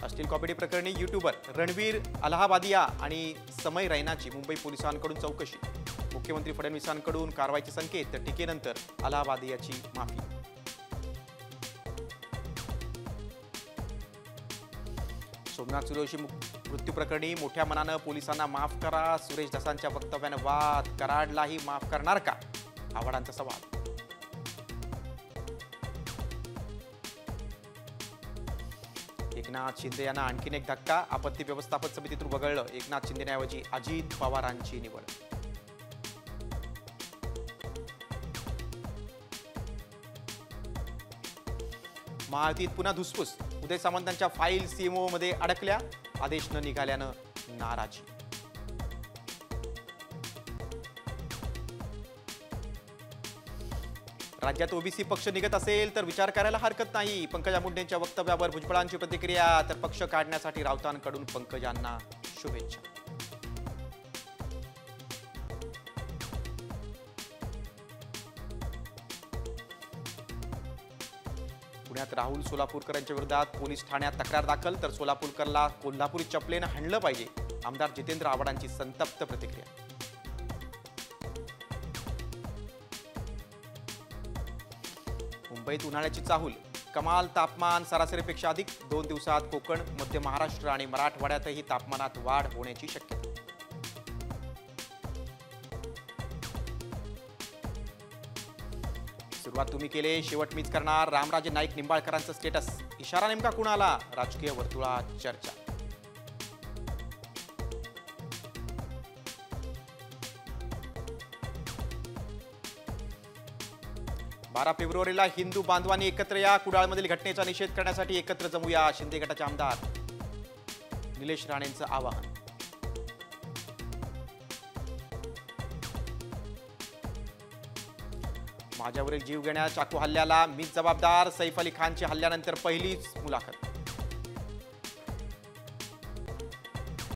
अश्लील कॉमेडी प्रकरणी यूट्यूबर रणवीर अलाहाबादिया आणि समय रैनाची मुंबई पोलिसांकडून चौकशी। मुख्यमंत्री फडणवीसांकडून कारवाईचे संकेत, तर टीकेनंतर अलाहाबादियाची माफी। सोमनाथ सूर्यवंशी मृत्यू प्रकरणी मोठ्या मनानं पोलिसांना माफ करा, सुरेश धसांच्या वक्तव्यानं वाद, कराडलाही माफ करणार का? आव्हाडांचा सवाल। एकनाथ शिंदे यांना आणखीन एक धक्का, आपत्ती व्यवस्थापन समितीतून वगळलं। एकनाथ शिंदेऐवजी अजित पवारांची निवड। महायुतीत पुन्हा धुसफूस, उदय सामंतांच्या फाईल सीएमओ मध्ये अडकल्या, आदेश न निघाल्यानं नाराजी। राज्यात ओबीसी पक्ष निघत असेल तर विचार करायला हरकत नाही, पंकजा मुंडेंच्या वक्तव्यावर भुजबळांची प्रतिक्रिया, तर पक्ष काढण्यासाठी राऊतांकडून पंकजांना शुभेच्छा। पुण्यात राहुल सोलापूरकर यांच्या विरोधात पोलीस ठाण्यात तक्रार दाखल, तर सोलापूरकरला कोल्हापुरी चपलेनं हाणलं पाहिजे, आमदार जितेंद्र आव्हाडांची संतप्त प्रतिक्रिया। मुंबईत उन्हाळ्याची चाहूल, कमाल तापमान सरासरीपेक्षा अधिक, 2 दिवसात कोकण, मध्य महाराष्ट्र आणि मराठवाड्यातही तापमानात वाढ होण्याची शक्यता। सुरुवात तुम्ही केले, शेवट मीच करणार, रामराजे नाईक निंबाळकरांचं स्टेटस, इशारा नेमका कुणाला? राजकीय वर्तुळात चर्चा। 12 फेब्रुवारीला हिंदू बांधवांनी एकत्र या, कुडाळमधील घटनेचा निषेध करण्यासाठी एकत्र जमूया, शिंदे गटाचे आमदार निलेश राणेंचं आवाहन। माझ्यावरील जीव घेण्याच्या चाकू हल्ल्याला मीच जबाबदार, सैफ अली खानची हल्ल्यानंतर पहिलीच मुलाखत।